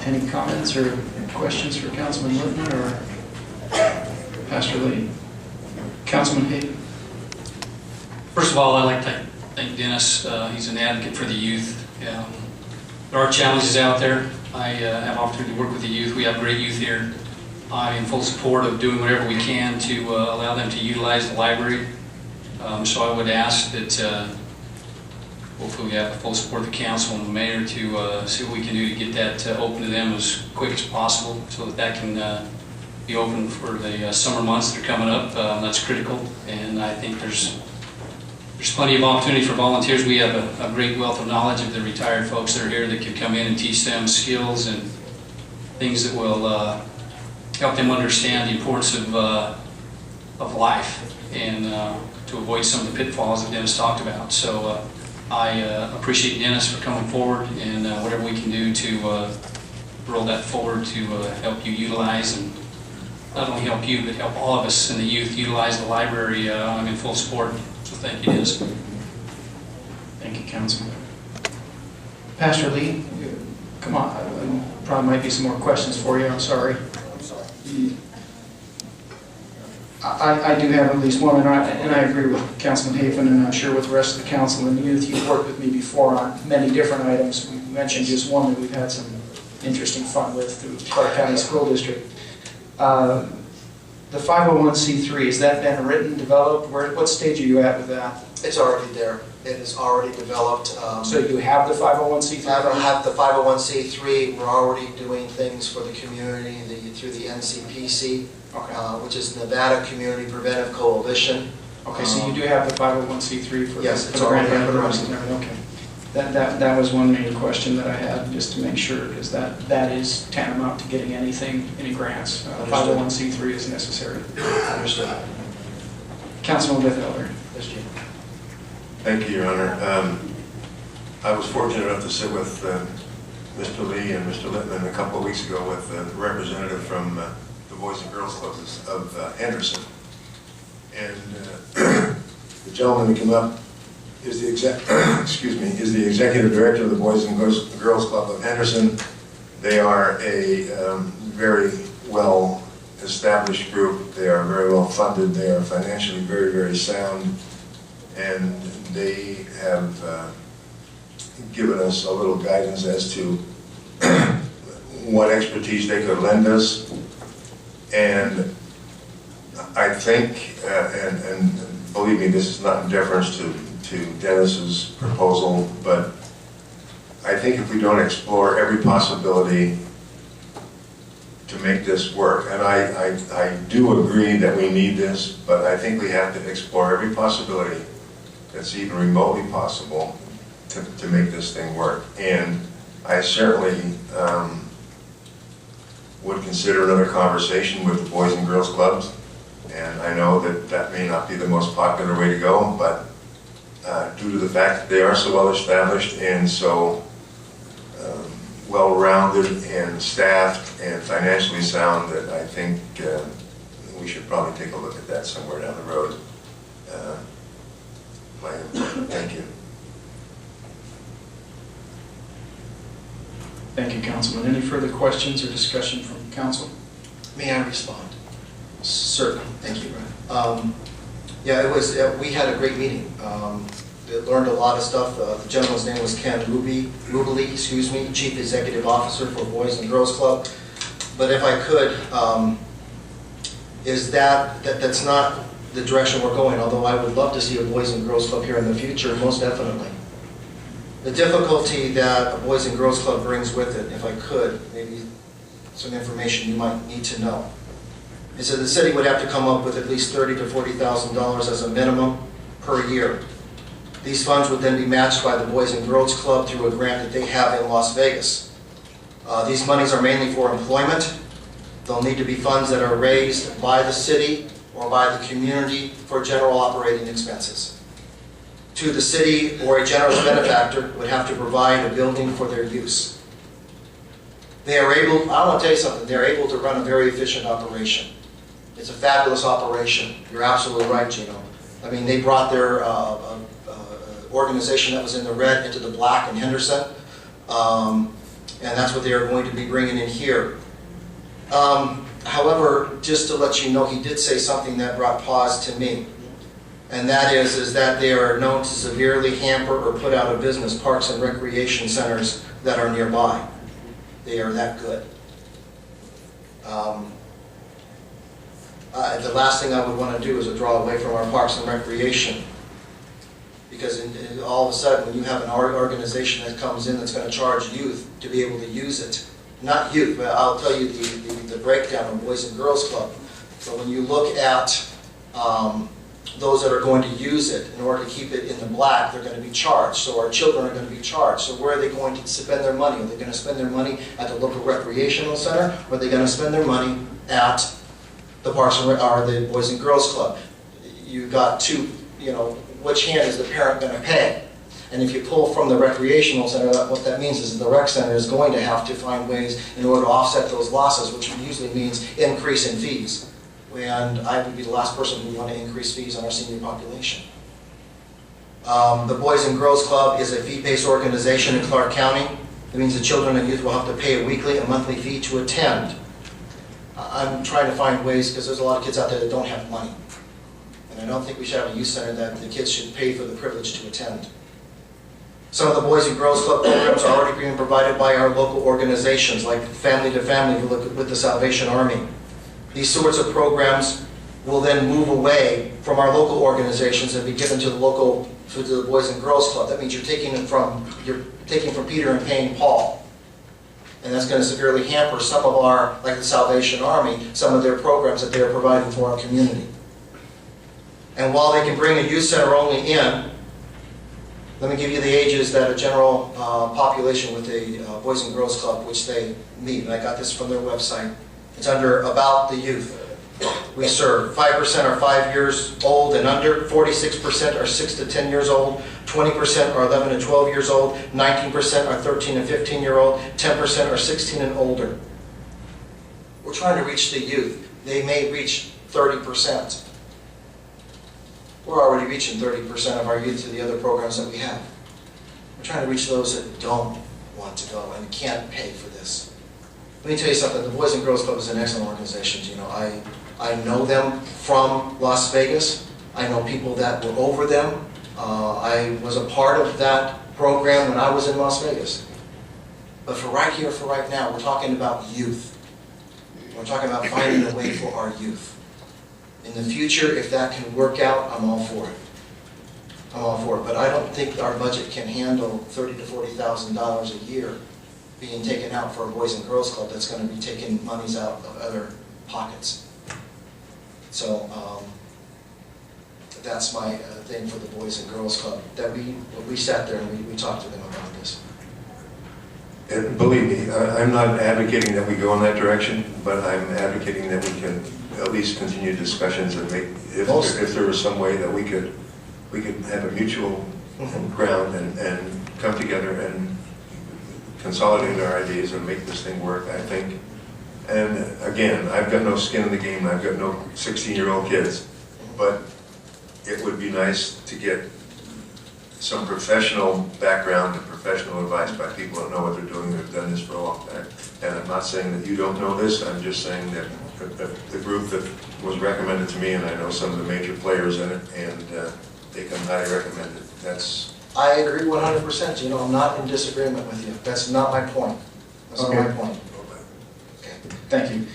Any comments or questions for Councilman Lippman or Pastor Lee? Councilman Hayden. First of all, I'd like to thank Dennis. He's an advocate for the youth. There are challenges out there. I have opportunity to work with the youth. We have great youth here. I'm in full support of doing whatever we can to allow them to utilize the library. So I would ask that hopefully we have the full support of the council and the mayor to see what we can do to get that open to them as quick as possible so that that can be open for the summer months that are coming up. That's critical, and I think there's plenty of opportunity for volunteers. We have a great wealth of knowledge of the retired folks that are here that can come in and teach them skills and things that will help them understand the importance of life and to avoid some of the pitfalls that Dennis talked about. So I appreciate Dennis for coming forward and whatever we can do to roll that forward to help you utilize and not only help you but help all of us and the youth utilize the library. I'm in full support. So thank you, Dennis. Thank you, Councilman. Pastor Lee, come on. Probably might be some more questions for you. I'm sorry. I do have at least one, and I agree with Councilman Hafen, and I'm sure with the rest of the council and youth. You've worked with me before on many different items. We mentioned just one that we've had some interesting fun with through Clark County School District. The 501c3, has that been written, developed? What stage are you at with that? It's already there. It is already developed. So you have the 501c3? I have the 501c3. We're already doing things for the community through the NCPC, okay. Which is Nevada Community Preventive Coalition. Okay, so you do have the 501c3 for yes, the grant purposes and everything. Okay. That was one main question that I had, just to make sure, because that is tantamount to getting any grants. 501c3 is necessary. Understood. Councilman Withelder. Yes, Gene. Thank you, Your Honor. I was fortunate enough to sit with Mr. Lee and Mr. Lippman a couple of weeks ago with a representative from the Boys and Girls Clubs of Henderson. And the gentleman who came up is the executive director of the Boys and Girls Club of Henderson. They are a very well established group. They are very well funded. They are financially very, very sound. And they have given us a little guidance as to what expertise they could lend us. And I think, and believe me, this is not in deference to Dennis's proposal, but I think if we don't explore every possibility to make this work, and I do agree that we need this, but I think we have to explore every possibility that's even remotely possible to make this thing work. And I certainly would consider another conversation with the Boys and Girls Clubs, and I know that that may not be the most popular way to go, but due to the fact that they are so well established and so well-rounded and staffed and financially sound, that I think we should probably take a look at that somewhere down the road. Thank you. Thank you, Councilman. Any further questions or discussion from council? May I respond? Certainly. Thank you, Brian. Yeah, it was. We had a great meeting. Learned a lot of stuff. The gentleman's name was Ken Rubely, excuse me, Chief Executive Officer for Boys and Girls Club. But if I could, is that's not the direction we're going, although I would love to see a Boys and Girls Club here in the future, most definitely. The difficulty that a Boys and Girls Club brings with it, if I could, maybe some information you might need to know, is that the city would have to come up with at least $30,000 to $40,000 as a minimum per year. These funds would then be matched by the Boys and Girls Club through a grant that they have in Las Vegas. These monies are mainly for employment. They'll need to be funds that are raised by the city or by the community for general operating expenses. To the city or a generous benefactor would have to provide a building for their use. They are able, I want to tell you something, they're able to run a very efficient operation. It's a fabulous operation. You're absolutely right, Gino. I mean, they brought their organization that was in the red into the black in Henderson. And that's what they are going to be bringing in here. However, just to let you know, he did say something that brought pause to me. And that is that they are known to severely hamper or put out of business parks and recreation centers that are nearby. They are that good. The last thing I would want to do is withdraw away from our parks and recreation. Because all of a sudden, when you have an organization that comes in that's going to charge youth to be able to use it, not youth, but I'll tell you the breakdown of Boys and Girls Club. So when you look at those that are going to use it, in order to keep it in the black, they're going to be charged. So our children are going to be charged. So where are they going to spend their money? Are they going to spend their money at the local recreational center, or are they going to spend their money at the Parks and or the Boys and Girls Club? You've got two, which hand is the parent going to pay? And if you pull from the recreational center, what that means is the rec center is going to have to find ways in order to offset those losses, which usually means increase in fees. And I would be the last person who would want to increase fees on our senior population. The Boys and Girls Club is a fee-based organization in Clark County. That means the children and youth will have to pay a monthly fee to attend. I'm trying to find ways, because there's a lot of kids out there that don't have money. And I don't think we should have a youth center that the kids should pay for the privilege to attend. Some of the Boys and Girls Club programs are already being provided by our local organizations, like Family to Family with the Salvation Army. These sorts of programs will then move away from our local organizations and be given to the Boys and Girls Club. That means you're taking from Peter and paying Paul. And that's going to severely hamper some of our, like the Salvation Army, some of their programs that they are providing for our community. And while they can bring a youth center only in, let me give you the ages that a general population with the Boys and Girls Club, which they meet. And I got this from their website. It's under About the Youth. We serve 5% are 5 years old and under, 46% are 6 to 10 years old, 20% are 11 to 12 years old, 19% are 13 and 15 year old, 10% are 16 and older. We're trying to reach the youth. They may reach 30%. We're already reaching 30% of our youth through the other programs that we have. We're trying to reach those that don't want to go and can't pay for this. Let me tell you something, the Boys and Girls Club is an excellent organization. I know them from Las Vegas. I know people that were over them. I was a part of that program when I was in Las Vegas. But for right here, for right now, we're talking about youth. We're talking about finding a way for our youth. In the future, if that can work out, I'm all for it. I'm all for it. But I don't think our budget can handle $30,000 to $40,000 a year being taken out for a Boys and Girls Club that's going to be taking monies out of other pockets. So that's my thing for the Boys and Girls Club. That we sat there and we talked to them about this. And believe me, I'm not advocating that we go in that direction, but I'm advocating that we can at least continue discussions and make, if there was some way that we could have a mutual ground and come together and consolidate our ideas and make this thing work, I think. And again, I've got no skin in the game, I've got no 16-year-old kids, but it would be nice to get some professional background and professional advice by people that know what they're doing, who've done this for a long time. And I'm not saying that you don't know this, I'm just saying that the group that was recommended to me, and I know some of the major players in it, and they can highly recommend it. I agree 100%. I'm not in disagreement with you. That's not my point. That's not my point. Thank you.